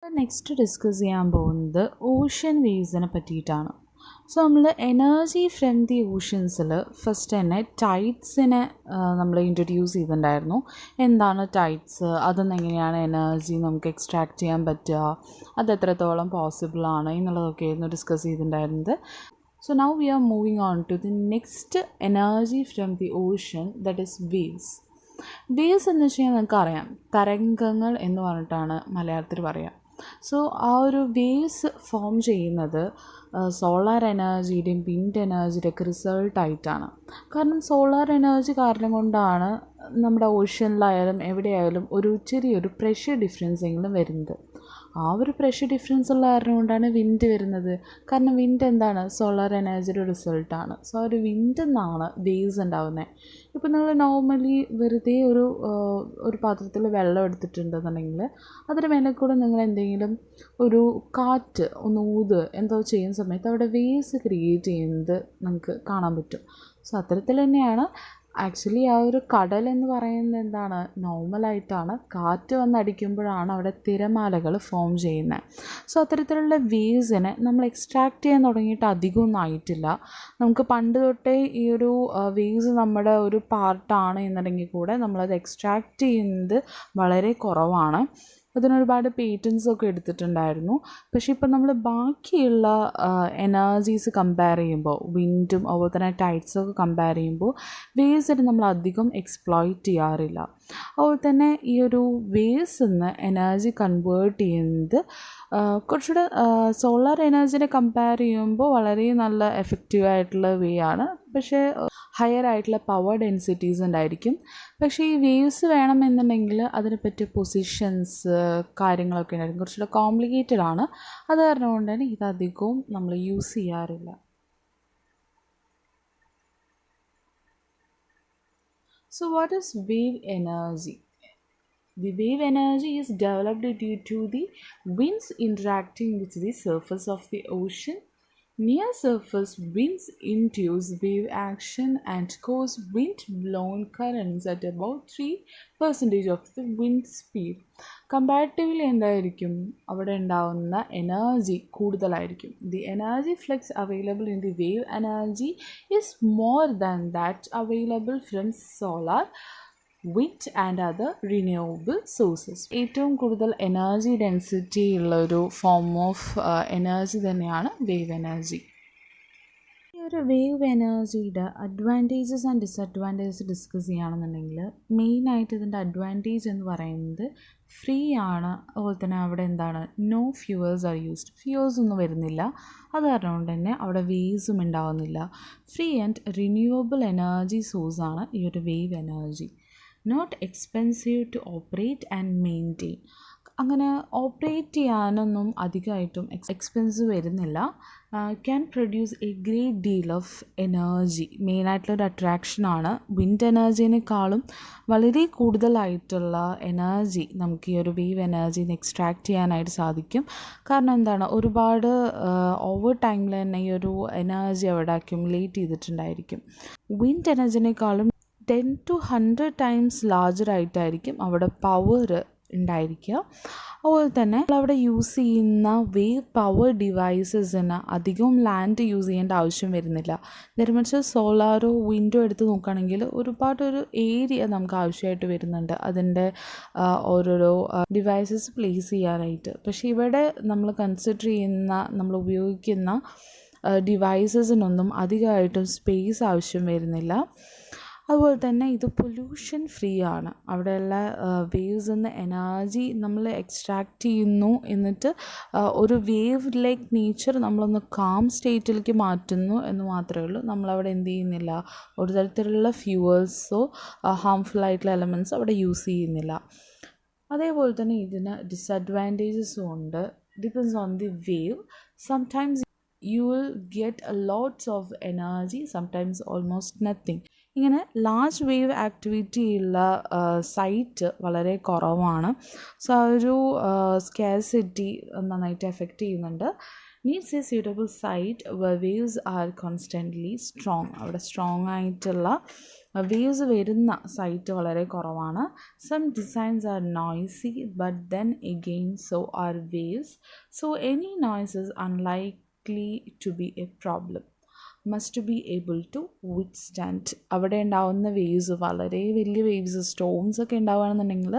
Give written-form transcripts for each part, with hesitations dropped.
Next discuss ചെയ്യാൻ പോകുന്നത് ocean waves പറ്റിയിട്ടാണ്. സോ നമ്മൾ എനർജി ഫ്രം ദി ഓഷ്യൻസിൽ ഫസ്റ്റ് തന്നെ ടൈഡ്സിനെ നമ്മൾ ഇൻട്രൊഡ്യൂസ് ചെയ്തിട്ടുണ്ടായിരുന്നു. എന്താണ് ടൈഡ്സ്, അതിൽ എങ്ങനെയാണ് എനർജി നമുക്ക് എക്സ്ട്രാക്ട് ചെയ്യാൻ പറ്റുക, അത് എത്രത്തോളം പോസിബിളാണ് എന്നുള്ളതൊക്കെ ആയിരുന്നു ഡിസ്കസ് ചെയ്തിട്ടുണ്ടായിരുന്നത്. So now we are moving on to the next energy from the ocean, that is waves. Waves എന്ന് വെച്ച് കഴിഞ്ഞാൽ നിങ്ങൾക്കറിയാം, തരംഗങ്ങൾ എന്ന് പറഞ്ഞിട്ടാണ് മലയാളത്തിൽ പറയുക. സോ ആ ഒരു വേവ്സ് ഫോം ചെയ്യുന്നത് സോളാർ എനർജിയുടെയും വിൻഡ് എനർജിയുടെയൊക്കെ റിസൾട്ടായിട്ടാണ്. കാരണം സോളാർ എനർജി കാരണം കൊണ്ടാണ് നമ്മുടെ ഓഷ്യനിലായാലും എവിടെയായാലും ഒരു ചെറിയൊരു പ്രഷർ ഡിഫറൻസ് എങ്കിലും വരുന്നത്. ആ ഒരു പ്രഷർ ഡിഫറൻസ് ഉള്ള കാരണം കൊണ്ടാണ് വിൻഡ് വരുന്നത്. കാരണം വിൻഡ് എന്താണ്, സോളാർ എനർജിയുടെ റിസൾട്ടാണ്. സോ ആ ഒരു വിൻഡിൽ നിന്നാണ് വേവ്സ് ഉണ്ടാകുന്നത്. ഇപ്പോൾ നിങ്ങൾ നോർമലി വെറുതെ ഒരു പാത്രത്തിൽ വെള്ളം എടുത്തിട്ടുണ്ടെന്നുണ്ടെങ്കിൽ അതിന് മേലെ കൂടെ നിങ്ങൾ എന്തെങ്കിലും ഒരു കാറ്റ് ഒന്ന് എന്തോ ചെയ്യുന്ന സമയത്ത് അവിടെ വേവ്സ് ക്രിയേറ്റ് ചെയ്യുന്നത് നമുക്ക് കാണാൻ പറ്റും. സോ അത്തരത്തിൽ തന്നെയാണ് ആക്ച്വലി ആ ഒരു കടൽ എന്ന് പറയുന്നത് എന്താണ്, നോർമലായിട്ടാണ് കാറ്റ് വന്നടിക്കുമ്പോഴാണ് അവിടെ തിരമാലകൾ ഫോം ചെയ്യുന്നത്. സോ അത്തരത്തിലുള്ള വേവ്സിനെ നമ്മൾ എക്സ്ട്രാക്ട് ചെയ്യാൻ തുടങ്ങിയിട്ട് അധികമൊന്നും ആയിട്ടില്ല. നമുക്ക് പണ്ട് തൊട്ടേ ഈ ഒരു വേവ്സ് നമ്മുടെ ഒരു പാർട്ടാണ് എന്നുണ്ടെങ്കിൽ കൂടെ നമ്മളത് എക്സ്ട്രാക്ട് ചെയ്യുന്നത് വളരെ കുറവാണ്. അതിനൊരുപാട് പേറ്റൻസൊക്കെ എടുത്തിട്ടുണ്ടായിരുന്നു. പക്ഷേ ഇപ്പം നമ്മൾ ബാക്കിയുള്ള എനർജീസ് കമ്പയർ ചെയ്യുമ്പോൾ, വിൻഡും അതുപോലെ തന്നെ ടൈഡ്സൊക്കെ കമ്പയർ ചെയ്യുമ്പോൾ വേവ്സിന് നമ്മൾ അധികം എക്സ്പ്ലോയിറ്റ് ചെയ്യാറില്ല. അതുപോലെ തന്നെ ഈ ഒരു വേവ്സിൽ നിന്ന് എനർജി കൺവേർട്ട് ചെയ്യുന്നത് കുറച്ചുകൂടെ സോളാർ എനർജിനെ കമ്പയർ ചെയ്യുമ്പോൾ വളരെ നല്ല എഫക്റ്റീവായിട്ടുള്ള വേ ആണ്. പക്ഷേ ഹയർ ആയിട്ടുള്ള പവർ ഡെൻസിറ്റീസ് ഉണ്ടായിരിക്കും. പക്ഷേ ഈ വേവ്സ് വേണമെന്നുണ്ടെങ്കിൽ അതിനെ പറ്റിയ പൊസിഷൻസ് കാര്യങ്ങളൊക്കെ ഉണ്ടായിരിക്കും, കുറച്ചുകൂടെ കോംപ്ലിക്കേറ്റഡ് ആണ്. അത് കാരണം കൊണ്ട് തന്നെ ഇതധികവും നമ്മൾ യൂസ് ചെയ്യാറില്ല. So what is wave energy? The wave energy is developed due to the winds interacting with the surface of the ocean. Near surface winds induce wave action and cause wind-blown currents at about 3% of the wind speed. Comparatively എന്തായിരിക്കും അവിടെ ഉണ്ടാവുന്ന energy കൂടുതലായിരിക്കും. The energy flux available in the wave energy is more than that available from solar, wind and other renewable sources. ഏറ്റവും കൂടുതൽ energy density ഉള്ളൊരു form of energy തന്നെയാണ് wave energy. ഈ ഒരു വേവ് എനർജിയുടെ അഡ്വാൻറ്റേജസ് ആൻഡ് ഡിസഡ്വാൻറ്റേജസ് ഡിസ്കസ് ചെയ്യുകയാണെന്നുണ്ടെങ്കിൽ മെയിനായിട്ട് ഇതിൻ്റെ അഡ്വാൻറ്റേജ് എന്ന് പറയുന്നത് ഫ്രീ ആണ്. അതുപോലെ തന്നെ അവിടെ എന്താണ്, no fuels are used, fuels ഒന്നും വരുന്നില്ല. അത് കാരണം കൊണ്ട് തന്നെ അവിടെ വേവ്സും ഉണ്ടാകുന്നില്ല. ഫ്രീ ആൻഡ് റിന്യൂവബിൾ എനർജി സോഴ്സാണ് ഈ ഒരു wave energy. Not expensive to operate and maintain. അങ്ങനെ ഓപ്പറേറ്റ് ചെയ്യാനൊന്നും അധികമായിട്ടും എക്സ്പെൻസീവ് വരുന്നില്ല. Can produce a great deal of energy. മെയിനായിട്ടുള്ളൊരു അട്രാക്ഷനാണ്. വിൻഡ് എനർജീനേക്കാളും വളരെ കൂടുതലായിട്ടുള്ള എനർജി നമുക്ക് ഈ ഒരു വേവ് എനർജീനെ എക്സ്ട്രാക്ട് ചെയ്യാനായിട്ട് സാധിക്കും. കാരണം എന്താണ്, ഒരുപാട് ഓവർ ടൈമിൽ തന്നെ ഈ ഒരു എനർജി അവിടെ അക്യുമുലേറ്റ് ചെയ്തിട്ടുണ്ടായിരിക്കും. വിൻഡ് എനർജീനേക്കാളും 10 to 100 times ലാർജറായിട്ടായിരിക്കും അവിടെ പവർ ഉണ്ടായിരിക്കുക. അതുപോലെ തന്നെ അവിടെ യൂസ് ചെയ്യുന്ന വേവ് പവർ ഡിവൈസസിന് അധികവും ലാൻഡ് യൂസ് ചെയ്യേണ്ട ആവശ്യം വരുന്നില്ല. നേരെ മറിച്ച് സോളാറോ വിൻഡോ എടുത്ത് നോക്കുകയാണെങ്കിൽ ഒരുപാടൊരു ഏരിയ നമുക്ക് ആവശ്യമായിട്ട് വരുന്നുണ്ട് അതിൻ്റെ ഓരോരോ ഡിവൈസസ് പ്ലേസ് ചെയ്യാനായിട്ട്. പക്ഷേ ഇവിടെ നമ്മൾ കൺസിഡർ ചെയ്യുന്ന, നമ്മൾ ഉപയോഗിക്കുന്ന ഡിവൈസസിനൊന്നും അധികമായിട്ടും സ്പേസ് ആവശ്യം വരുന്നില്ല. അതുപോലെ തന്നെ ഇത് പൊല്യൂഷൻ ഫ്രീ ആണ്. അവിടെയുള്ള വേവ്സിൽ നിന്ന് എനർജി നമ്മൾ എക്സ്ട്രാക്റ്റ് ചെയ്യുന്നു, എന്നിട്ട് ഒരു വേവ് ലൈക്ക് നേച്ചർ നമ്മളൊന്ന് കാം സ്റ്റേറ്റിലേക്ക് മാറ്റുന്നു എന്ന് മാത്രമേ ഉള്ളൂ. നമ്മളവിടെ എന്ത് ചെയ്യുന്നില്ല, ഒരു തരത്തിലുള്ള ഫ്യൂവൽസോ ഹാംഫുൾ ആയിട്ടുള്ള എലമെൻറ്റ്സോ അവിടെ യൂസ് ചെയ്യുന്നില്ല. അതേപോലെ തന്നെ ഇതിന് ഡിസഡ്വാൻറ്റേജസും ഉണ്ട്. Depends on the wave. Sometimes you will get a lots of energy, sometimes almost nothing. ഇങ്ങനെ ലാർജ് വേവ് ആക്ടിവിറ്റി ഉള്ള സൈറ്റ് വളരെ കുറവാണ്. സോ ആ ഒരു സ്കാർസിറ്റി നന്നായിട്ട് എഫക്റ്റ് ചെയ്യുന്നുണ്ട്. Needs a suitable site where waves are constantly strong. അവിടെ strong ആയിട്ടുള്ള വേവ്സ് വരുന്ന സൈറ്റ് വളരെ കുറവാണ്. Some designs are noisy but then again so are waves. So any noise is unlikely to be a problem. Must be able to withstand. അവിടെ ഉണ്ടാവുന്ന waves വളരെ വലിയ waves, storms ഒക്കെ ഉണ്ടാവുകയാണെന്നുണ്ടെങ്കിൽ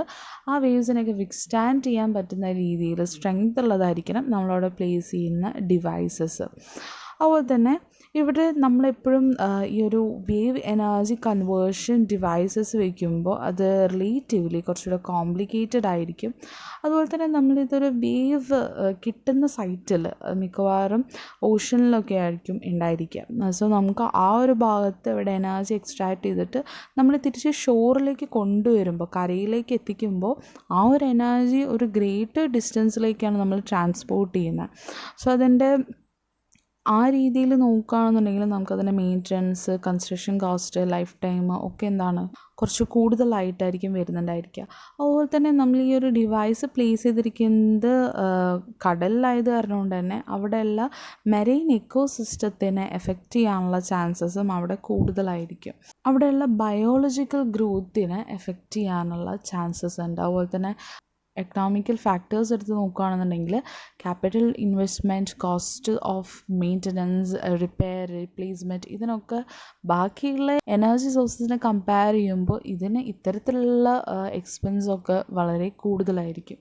ആ വേവ്സിനൊക്കെ വിത്ത്സ്റ്റാൻഡ് ചെയ്യാൻ പറ്റുന്ന രീതിയിൽ സ്ട്രെങ്ത് ഉള്ളതായിരിക്കണം നമ്മളവിടെ പ്ലേസ് ചെയ്യുന്ന ഡിവൈസസ്. അതുപോലെ തന്നെ ഇവിടെ നമ്മളെപ്പോഴും ഈ ഒരു വേവ് എനർജി കൺവേർഷൻ ഡിവൈസസ് വയ്ക്കുമ്പോൾ അത് റിലേറ്റീവ്ലി കുറച്ചുകൂടെ കോംപ്ലിക്കേറ്റഡ് ആയിരിക്കും. അതുപോലെ തന്നെ നമ്മളിതൊരു വേവ് കിട്ടുന്ന സൈറ്റിൽ മിക്കവാറും ഓഷനിലൊക്കെ ആയിരിക്കും ഉണ്ടായിരിക്കുക. സോ നമുക്ക് ആ ഒരു ഭാഗത്ത് ഇവിടെ എനർജി എക്സ്ട്രാക്ട് ചെയ്തിട്ട് നമ്മൾ തിരിച്ച് ഷോറിലേക്ക് കൊണ്ടുവരുമ്പോൾ, കരയിലേക്ക് എത്തിക്കുമ്പോൾ ആ ഒരു എനർജി ഒരു ഗ്രേറ്റർ ഡിസ്റ്റൻസിലേക്കാണ് നമ്മൾ ട്രാൻസ്പോർട്ട് ചെയ്യുന്നത്. സോ അതിൻ്റെ ആ രീതിയിൽ നോക്കുകയാണെന്നുണ്ടെങ്കിൽ നമുക്കതിൻ്റെ maintenance, construction cost, life time ഒക്കെ കുറച്ച് കൂടുതലായിട്ടായിരിക്കും വരുന്നുണ്ടായിരിക്കുക. അതുപോലെ തന്നെ നമ്മൾ ഈ ഒരു ഡിവൈസ് പ്ലേസ് ചെയ്തിരിക്കുന്നത് കടലിലായത് കാരണം കൊണ്ട് തന്നെ അവിടെയുള്ള മെറൈൻ എക്കോസിസ്റ്റത്തിനെ എഫക്റ്റ് ചെയ്യാനുള്ള ചാൻസസും അവിടെ കൂടുതലായിരിക്കും. അവിടെയുള്ള ബയോളജിക്കൽ ഗ്രോത്തിനെ എഫക്റ്റ് ചെയ്യാനുള്ള ചാൻസസ് ഉണ്ട്. അതുപോലെ തന്നെ എക്കണോമിക്കൽ ഫാക്ടേഴ്സ് എടുത്ത് നോക്കുകയാണെന്നുണ്ടെങ്കിൽ capital investment, cost of maintenance, repair, replacement, ഇതിനൊക്കെ ബാക്കിയുള്ള എനർജി സോഴ്സസിനെ കമ്പയർ ചെയ്യുമ്പോൾ ഇതിന് ഇത്തരത്തിലുള്ള എക്സ്പെൻസൊക്കെ വളരെ കൂടുതലായിരിക്കും.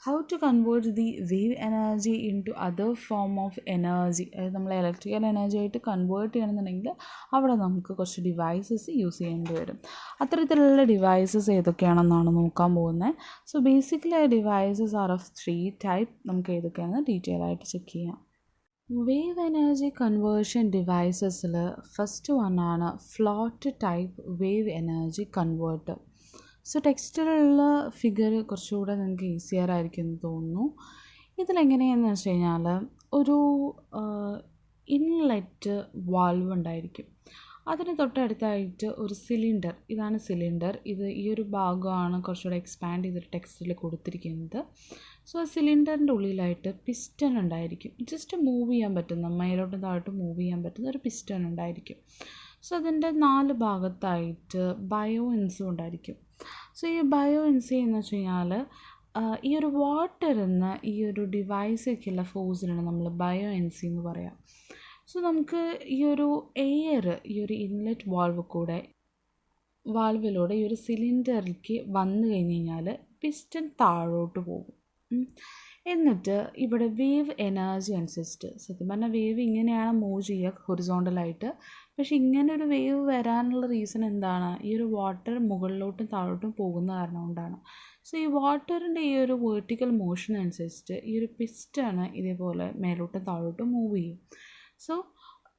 How to convert the wave energy into other form of energy. അതായത് നമ്മൾ ഇലക്ട്രിക്കൽ എനർജി ആയിട്ട് കൺവേർട്ട് ചെയ്യണമെന്നുണ്ടെങ്കിൽ അവിടെ നമുക്ക് കുറച്ച് ഡിവൈസസ് യൂസ് ചെയ്യേണ്ടി വരും. അത്തരത്തിലുള്ള ഡിവൈസസ് ഏതൊക്കെയാണെന്നാണ് നോക്കാൻ പോകുന്നത്. So basically devices are of 3 type. നമുക്ക് ഏതൊക്കെയാണെന്ന് ഡീറ്റെയിൽ ആയിട്ട് ചെക്ക് ചെയ്യാം. വേവ് എനർജി കൺവേർഷൻ ഡിവൈസസിൽ ഫസ്റ്റ് വണ്ണാണ് float type wave energy converter. So ടെക്സ്റ്റിലുള്ള ഫിഗർ കുറച്ചുകൂടെ നിങ്ങൾക്ക് ഈസിയർ ആയിരിക്കും എന്ന് തോന്നുന്നു. ഇതിലെങ്ങനെയാണെന്ന് വെച്ച് കഴിഞ്ഞാൽ ഒരു ഇൻലെറ്റ് വാൾവ് ഉണ്ടായിരിക്കും. അതിന് തൊട്ടടുത്തായിട്ട് ഒരു സിലിണ്ടർ, ഇതാണ് സിലിണ്ടർ. ഈ ഒരു ഭാഗമാണ് കുറച്ചുകൂടെ എക്സ്പാൻഡ് ചെയ്തിട്ട് ടെക്സ്റ്റിൽ കൊടുത്തിരിക്കുന്നത്. സോ ആ സിലിണ്ടറിൻ്റെ ഉള്ളിലായിട്ട് പിസ്റ്റൺ ഉണ്ടായിരിക്കും. ജസ്റ്റ് മൂവ് ചെയ്യാൻ പറ്റുന്ന, മേലോട്ടും താഴോട്ടും മൂവ് ചെയ്യാൻ പറ്റുന്ന ഒരു പിസ്റ്റൺ ഉണ്ടായിരിക്കും. സോ അതിൻ്റെ 4 ഭാഗത്തായിട്ട് ബയോ എൻസും ഉണ്ടായിരിക്കും. സോ ഈ ബയോ എൻസി എന്ന് വെച്ച് കഴിഞ്ഞാൽ ഈ ഒരു വാട്ടർ എന്ന ഈ ഒരു ഡിവൈസൊക്കെയുള്ള ഫോഴ്സിനാണ് നമ്മൾ ബയോ എൻസി എന്ന് പറയാം. സോ നമുക്ക് ഈ ഒരു എയർ ഈ ഒരു ഇൻലെറ്റ് വാൾവിലൂടെ ഈ ഒരു സിലിണ്ടറിലേക്ക് വന്നു കഴിഞ്ഞ് കഴിഞ്ഞാൽ പിസ്റ്റൺ താഴോട്ട് പോകും. എന്നിട്ട് ഇവിടെ വേവ് എനർജി അനുസരിച്ചിട്ട്, സത്യം പറഞ്ഞാൽ വേവ് ഇങ്ങനെയാണ് മൂവ് ചെയ്യുക ഹൊറിസോണ്ടലായിട്ട്. പക്ഷേ ഇങ്ങനെ ഒരു വേവ് വരാനുള്ള റീസൺ എന്താണ്? ഈ ഒരു വാട്ടർ മുകളിലോട്ടും താഴോട്ടും പോകുന്ന കാരണം കൊണ്ടാണ്. സോ ഈ വാട്ടറിൻ്റെ ഈ ഒരു വേർട്ടിക്കൽ മോഷൻ അനുസരിച്ചിട്ട് ഈ ഒരു പിസ്റ്റണ് ഇതേപോലെ മേലോട്ടും താഴോട്ടും മൂവ് ചെയ്യും. സോ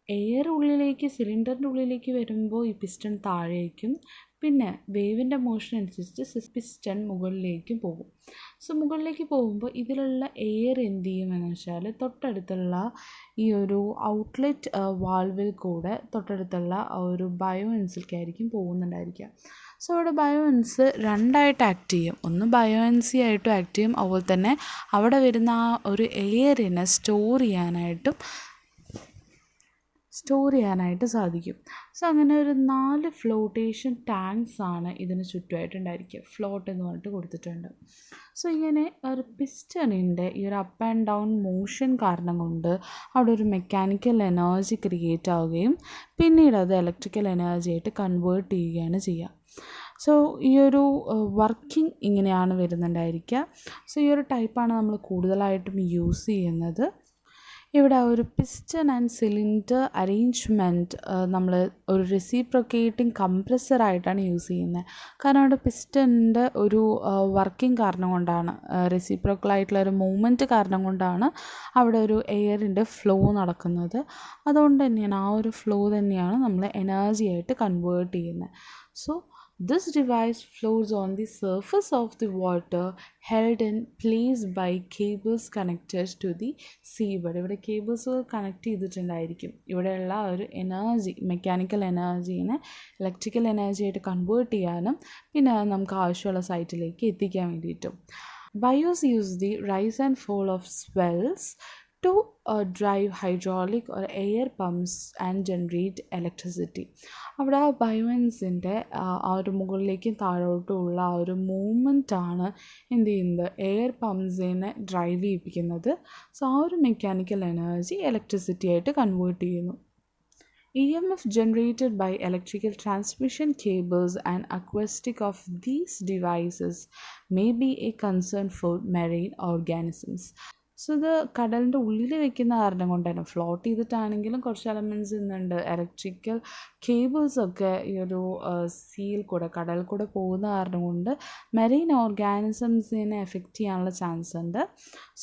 എയർ ഉള്ളിലേക്ക്, സിലിണ്ടറിൻ്റെ ഉള്ളിലേക്ക് വരുമ്പോൾ ഈ പിസ്റ്റൺ താഴേക്കും, പിന്നെ വേവിൻ്റെ മോഷൻ അനുസരിച്ച് പിസ്റ്റൺ മുകളിലേക്കും പോകും. സോ മുകളിലേക്ക് പോകുമ്പോൾ ഇതിലുള്ള എയർ എന്ത് ചെയ്യുമെന്ന് വെച്ചാൽ തൊട്ടടുത്തുള്ള ഈ ഒരു ഔട്ട്ലെറ്റ് വാൾവിൽ കൂടെ തൊട്ടടുത്തുള്ള ഒരു ബയോ എൻസിലേക്കായിരിക്കും പോകുന്നുണ്ടായിരിക്കുക. സോ അവിടെ ബയോ എൻസ് 2ആയിട്ട് ആക്ട് ചെയ്യും. ഒന്ന് ബയോ എൻസി ആയിട്ടും ആക്ട് ചെയ്യും, അതുപോലെ തന്നെ അവിടെ വരുന്ന ആ ഒരു എയറിനെ സ്റ്റോർ ചെയ്യാനായിട്ട് സാധിക്കും. സോ അങ്ങനെ ഒരു 4 ഫ്ലോട്ടേഷൻ ടാങ്ക്സ് ആണ് ഇതിന് ചുറ്റുമായിട്ടുണ്ടായിരിക്കുക. ഫ്ലോട്ട് എന്ന് പറഞ്ഞിട്ട് കൊടുത്തിട്ടുണ്ട്. സോ ഇങ്ങനെ ഒരു പിസ്റ്റണിൻ്റെ ഈ ഒരു അപ്പ് ആൻഡ് ഡൗൺ മോഷൻ കാരണം കൊണ്ട് അവിടെ ഒരു മെക്കാനിക്കൽ എനർജി ക്രിയേറ്റ് ആവുകയും പിന്നീട് അത് ഇലക്ട്രിക്കൽ എനർജി ആയിട്ട് കൺവേർട്ട് ചെയ്യുകയാണ് ചെയ്യുക. സോ ഈ ഒരു വർക്കിംഗ് ഇങ്ങനെയാണ് വരുന്നുണ്ടായിരിക്കുക. സോ ഈ ഒരു ടൈപ്പാണ് നമ്മൾ കൂടുതലായിട്ടും യൂസ് ചെയ്യുന്നത്. ഇവിടെ ഒരു പിസ്റ്റൺ ആൻഡ് സിലിണ്ടർ അറേഞ്ച്മെൻറ്റ് നമ്മൾ ഒരു റെസിപ്രോക്കേറ്റിംഗ് കംപ്രസറായിട്ടാണ് യൂസ് ചെയ്യുന്നത്. കാരണം അവിടെ പിസ്റ്റണിൻ്റെ ഒരു വർക്കിംഗ് കാരണം കൊണ്ടാണ്, റെസിപ്രോക്കലായിട്ടുള്ള ഒരു മൂവ്മെൻറ്റ് കാരണം കൊണ്ടാണ് അവിടെ ഒരു എയറിൻ്റെ ഫ്ലോ നടക്കുന്നത്. അതുകൊണ്ട് തന്നെയാണ് ആ ഒരു ഫ്ലോ തന്നെയാണ് നമ്മൾ എനർജി ആയിട്ട് കൺവേർട്ട് ചെയ്യുന്നത്. So this device floats on the surface of the water held in place by cables connected to the seabed. ഇവിടെ കേബിൾസ് കണക്ട് ചെയ്തിട്ടുണ്ടായിരിക്കും. ഇവിടെയുള്ള ഒരു എനർജി, മെക്കാനിക്കൽ എനർജീനെ ഇലക്ട്രിക്കൽ എനർജി ആയിട്ട് കൺവേർട്ട് ചെയ്യാനും പിന്നെ നമുക്ക് ആവശ്യമുള്ള സൈറ്റിലേക്ക് എത്തിക്കാൻ വേണ്ടിയിട്ടും. Bios use the rise and fall of swells to drive hydraulic or air pumps and generate electricity. അവിടെ ആ ബയോഎൻസിൻ്റെ ആ ഒരു മുകളിലേക്കും താഴോട്ടുമുള്ള ആ ഒരു മൂവ്മെൻറ്റാണ് എന്ത് ചെയ്യുന്നത്, എയർ പമ്പ്സിനെ ഡ്രൈവ് ചെയ്യിപ്പിക്കുന്നത്. സോ ആ ഒരു മെക്കാനിക്കൽ എനർജി ഇലക്ട്രിസിറ്റി ആയിട്ട് കൺവേർട്ട് ചെയ്യുന്നു. EMF generated by electrical transmission cables and acoustic of these devices may be a concern for marine organisms. So ഇത് കടലിൻ്റെ ഉള്ളിൽ വെക്കുന്ന കാരണം കൊണ്ട് തന്നെ ഫ്ലോട്ട് ചെയ്തിട്ടാണെങ്കിലും കുറച്ച് എലമെൻറ്റ്സ് ഇന്നുണ്ട്. ഇലക്ട്രിക്കൽ കേബിൾസൊക്കെ ഈ ഒരു സീയിൽ കൂടെ കടലിൽ കൂടെ പോകുന്ന കാരണം കൊണ്ട് മെറീൻ ഓർഗാനിസംസിനെ എഫക്റ്റ് ചെയ്യാനുള്ള ചാൻസ് ഉണ്ട്.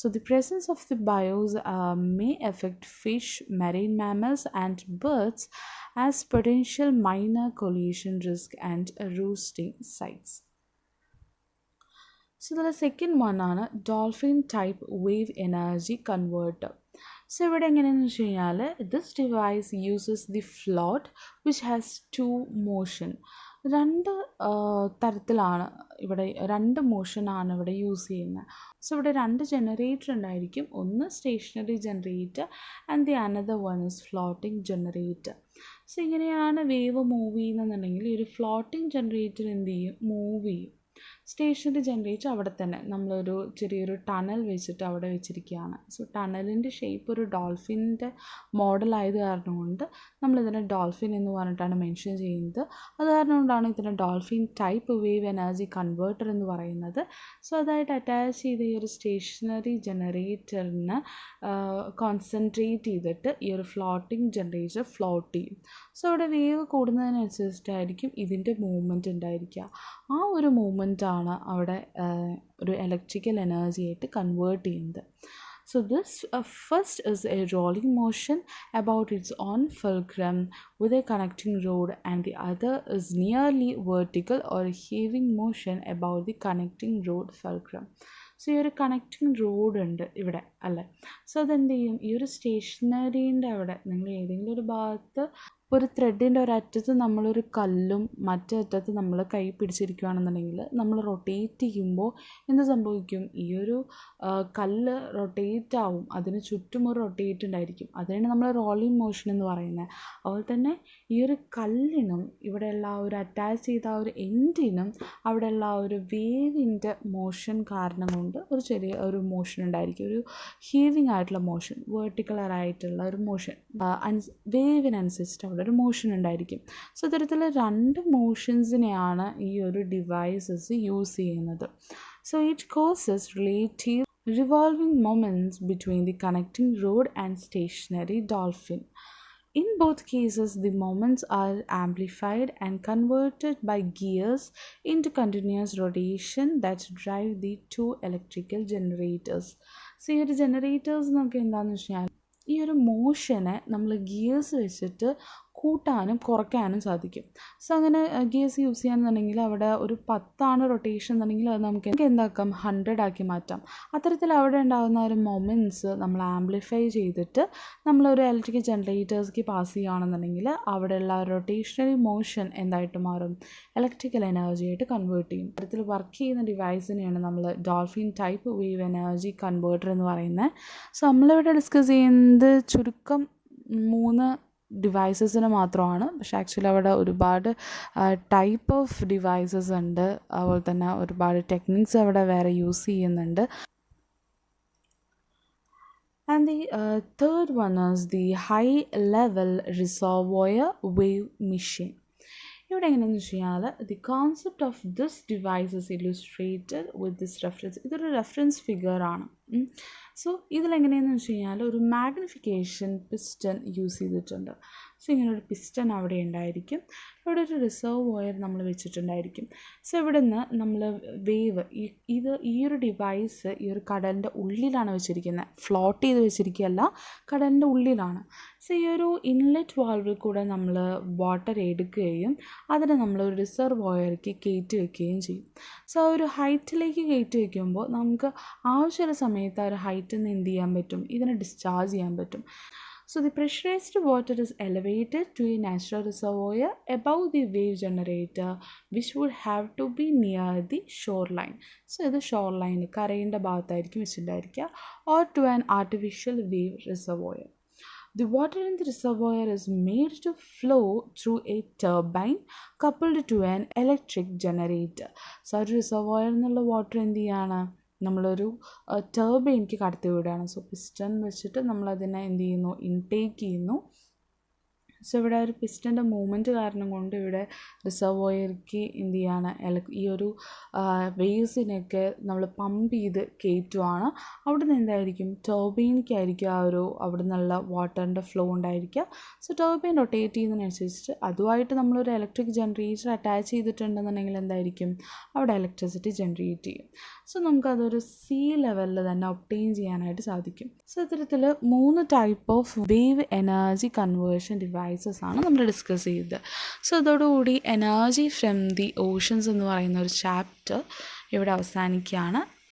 So the presence of the buoys may effect fish, marine mammals and birds as potential minor collision risk and roosting sites. So the second one ആണ് dolphin type wave energy converter. So ഇവിടെ എങ്ങനെയാണെന്ന് വെച്ച് കഴിഞ്ഞാൽ this device uses the float which has two motion. രണ്ട് തരത്തിലാണ് ഇവിടെ, രണ്ട് മോഷനാണ് ഇവിടെ യൂസ് ചെയ്യുന്നത്. സോ ഇവിടെ രണ്ട് ജനറേറ്റർ ഉണ്ടായിരിക്കും. ഒന്ന് stationary generator and the another one is floating generator. So ഇങ്ങനെയാണ് വേവ് മൂവ് ചെയ്യുന്നതെന്നുണ്ടെങ്കിൽ ഈ ഒരു ഫ്ലോട്ടിംഗ് ജനറേറ്റർ എന്ത് ചെയ്യും, മൂവ് ചെയ്യും. സ്റ്റേഷനറി ജനറേറ്റർ അവിടെ തന്നെ നമ്മളൊരു ചെറിയൊരു ടണൽ വെച്ചിട്ട് അവിടെ വെച്ചിരിക്കുകയാണ്. സോ ടണലിൻ്റെ ഷേപ്പ് ഒരു ഡോൾഫിൻ്റെ മോഡലായത് കാരണം കൊണ്ട് നമ്മളിതിനെ ഡോൾഫിൻ എന്ന് പറഞ്ഞിട്ടാണ് മെൻഷൻ ചെയ്യുന്നത്. അത് കാരണം കൊണ്ടാണ് ഇതിനെ dolphin type wave energy converter എന്ന് പറയുന്നത്. സോ അതായിട്ട് അറ്റാച്ച് ചെയ്ത ഈ ഒരു സ്റ്റേഷനറി ജനറേറ്ററിന് കോൺസെൻട്രേറ്റ് ചെയ്തിട്ട് ഈ ഒരു ഫ്ലോട്ടിംഗ് ജനറേറ്റർ ഫ്ലോട്ട് ചെയ്യും. സോ അവിടെ വേവ് കൂടുന്നതിനനുസരിച്ചിട്ടായിരിക്കും ഇതിൻ്റെ മൂവ്മെൻറ്റ് ഉണ്ടായിരിക്കുക. ആ ഒരു മൂവ്മെൻറ്റാണ് അവിടെ ഒരു ഇലക്ട്രിക്കൽ എനർജി ആയിട്ട് കൺവേർട്ട് ചെയ്യുന്നത്. So this first is a rolling motion about its own fulcrum with a connecting rod, and the other is nearly vertical or heaving motion about the connecting rod fulcrum. So ഈ ഒരു connecting road ഉണ്ട് ഇവിടെ അല്ലേ. So അതെന്ത് ചെയ്യും, ഈ ഒരു സ്റ്റേഷനറീൻ്റെ അവിടെ നിങ്ങൾ ഏതെങ്കിലും ഒരു ഭാഗത്ത് ഒരു ത്രെഡിൻ്റെ ഒരറ്റത്ത് നമ്മളൊരു കല്ലും മറ്റേ അറ്റത്ത് നമ്മൾ കൈ പിടിച്ചിരിക്കുകയാണെന്നുണ്ടെങ്കിൽ നമ്മൾ റൊട്ടേറ്റ് ചെയ്യുമ്പോൾ എന്ത് സംഭവിക്കും, ഈ ഒരു കല്ല് റൊട്ടേറ്റ് ആവും, അതിന് ചുറ്റും ഒരു റൊട്ടേറ്റ് ഉണ്ടായിരിക്കും. അതിനാണ് നമ്മൾ റോളിംഗ് മോഷൻ എന്ന് പറയുന്നത്. അതുപോലെ തന്നെ ഈ ഒരു കല്ലിനും ഇവിടെയുള്ള ആ ഒരു അറ്റാച്ച് ചെയ്ത ആ ഒരു എൻഡിനും അവിടെയുള്ള ആ ഒരു വേവിൻ്റെ മോഷൻ കാരണം കൊണ്ട് ഒരു ചെറിയ ഒരു മോഷൻ ഉണ്ടായിരിക്കും, ഒരു ഹീവിങ് ആയിട്ടുള്ള മോഷൻ, വേർട്ടിക്കുലറായിട്ടുള്ള ഒരു മോഷൻ, വേവിനനുസരിച്ചിട്ട് അവിടെ ഒരു മോഷൻ ഉണ്ടായിരിക്കും. സോ ഇത്തരത്തിൽ രണ്ട് മോഷൻസിനെയാണ് ഈ ഒരു ഡിവൈസസ് യൂസ് ചെയ്യുന്നത്. So it causes relative revolving moments between the connecting rod and stationary dolphin. In both cases, the moments are amplified and converted by gears into continuous rotation that drive the two electrical generators. So, ഈ ഒരു generators എന്നൊക്കെ എന്താണെന്ന് വെച്ചാൽ ഈ ഒരു മോഷനെ നമ്മൾ gears വെച്ചിട്ട് കൂട്ടാനും കുറയ്ക്കാനും സാധിക്കും. സോ അങ്ങനെ ഗിയേഴ്സ് യൂസ് ചെയ്യാന്നുണ്ടെങ്കിൽ അവിടെ ഒരു 10 റൊട്ടേഷൻ എന്നുണ്ടെങ്കിൽ അത് നമുക്ക് എന്താക്കാം, 100 ആക്കി മാറ്റാം. അത്തരത്തിൽ അവിടെ ഉണ്ടാകുന്ന ഒരു മൊമെൻറ്റ്സ് നമ്മൾ ആംപ്ലിഫൈ ചെയ്തിട്ട് നമ്മളൊരു ഇലക്ട്രിക്കൽ ജനറേറ്റേഴ്സ്ക്ക് പാസ് ചെയ്യുകയാണെന്നുണ്ടെങ്കിൽ അവിടെയുള്ള റൊട്ടേഷണറി മോഷൻ എന്തായിട്ട് മാറും, ഇലക്ട്രിക്കൽ എനർജി ആയിട്ട് കൺവേർട്ട് ചെയ്യും. അത്തരത്തിൽ വർക്ക് ചെയ്യുന്ന ഡിവൈസിനെയാണ് നമ്മൾ dolphin type wave energy converter എന്ന് പറയുന്നത്. സോ നമ്മളിവിടെ ഡിസ്കസ് ചെയ്യുന്നത് ചുരുക്കം 3 ഡിവൈസസിന് മാത്രമാണ്. പക്ഷെ ആക്ച്വലി അവിടെ ഒരുപാട് ടൈപ്പ് ഓഫ് ഡിവൈസസ് ഉണ്ട്. അതുപോലെ തന്നെ ഒരുപാട് ടെക്നിക്സ് അവിടെ വേറെ യൂസ് ചെയ്യുന്നുണ്ട്. And the third one is the high level reservoir wave machine. ഇവിടെ എങ്ങനെയാണെന്ന് വെച്ച് കഴിഞ്ഞാൽ the concept of this device is illustrated with this reference. ഇതൊരു റെഫറൻസ് ഫിഗറാണ്. സോ ഇതിലെങ്ങനെയാണെന്ന് വെച്ച് കഴിഞ്ഞാൽ ഒരു മാഗ്നിഫിക്കേഷൻ പിസ്റ്റൺ യൂസ് ചെയ്തിട്ടുണ്ട്. സോ ഇങ്ങനെ ഒരു പിസ്റ്റൺ അവിടെ ഉണ്ടായിരിക്കും, ഇവിടെ ഒരു റിസർവോയർ നമ്മൾ വെച്ചിട്ടുണ്ടായിരിക്കും. സോ ഇവിടെ നിന്ന് നമ്മൾ വേവ് ഈ ഒരു ഡിവൈസ് ഈ ഒരു കടലിൻ്റെ ഉള്ളിലാണ് വെച്ചിരിക്കുന്നത്, ഫ്ലോട്ട് ചെയ്ത് വെച്ചിരിക്കുകയല്ല, കടലിൻ്റെ ഉള്ളിലാണ്. സോ ഈ ഒരു ഇൻലെറ്റ് വാൾവിൽ കൂടെ നമ്മൾ വാട്ടർ എടുക്കുകയും അതിനെ നമ്മൾ ഒരു റിസർവോയർക്ക് കയറ്റി വയ്ക്കുകയും ചെയ്യും. സോ ആ ഒരു ഹൈറ്റിലേക്ക് കയറ്റി വയ്ക്കുമ്പോൾ നമുക്ക് ആവശ്യമുള്ള സമയത്ത് ആ ഒരു ഹൈറ്റിൽ നിന്ന് എന്ത് ചെയ്യാൻ പറ്റും, ഇതിനെ ഡിസ്ചാർജ് ചെയ്യാൻ പറ്റും. So the pressurized water is elevated to a natural reservoir above the wave generator, which would have to be near the shoreline. So the shoreline കരയിൻ്റെ ഭാഗത്തായിരിക്കും വെച്ചിട്ടുണ്ടായിരിക്കുക, or to an artificial wave reservoir. The water in the reservoir is made to flow through a turbine coupled to an electric generator. So ആ reservoir എന്നുള്ള water എന്ത് ചെയ്യാണ്, നമ്മളൊരു ടർബൈനിക്ക് കടത്തി വിടുകയാണ്. So piston വെച്ചിട്ട് നമ്മളതിനെ എന്ത് ചെയ്യുന്നു, ഇൻടേക്ക് ചെയ്യുന്നു. സോ ഇവിടെ ഒരു പിസ്റ്റൻ്റെ മൂവ്മെൻറ്റ് കാരണം കൊണ്ട് ഇവിടെ റിസർവോയർക്ക് എന്ത് ചെയ്യാണ്, ഈ ഒരു വേവ്സിനെയൊക്കെ നമ്മൾ പമ്പ് ചെയ്ത് കയറ്റുവാണ്. അവിടെ നിന്ന് എന്തായിരിക്കും, ടർബൈനിക്കായിരിക്കും അവിടെ നിന്നുള്ള വാട്ടറിൻ്റെ ഫ്ലോ ഉണ്ടായിരിക്കുക. സോ ടർബൈൻ റൊട്ടേറ്റ് ചെയ്യുന്നതിനനുസരിച്ചിട്ട് അതുമായിട്ട് നമ്മളൊരു ഇലക്ട്രിക് ജനറേറ്റർ അറ്റാച്ച് ചെയ്തിട്ടുണ്ടെന്നുണ്ടെങ്കിൽ എന്തായിരിക്കും, അവിടെ ഇലക്ട്രിസിറ്റി ജനറേറ്റ് ചെയ്യും. സോ നമുക്കതൊരു സീ ലെവലിൽ തന്നെ ഒബ്റ്റെയിൻ ചെയ്യാനായിട്ട് സാധിക്കും. സോ ഇത്തരത്തിൽ 3 type of wave energy conversion devices ആണ് നമ്മൾ ഡിസ്കസ് ചെയ്തത്. സോ അതോടുകൂടി എനർജി ഫ്രം ദി ഓഷൻസ് എന്ന് പറയുന്ന ഒരു ചാപ്റ്റർ ഇവിടെ അവസാനിക്കുകയാണ്.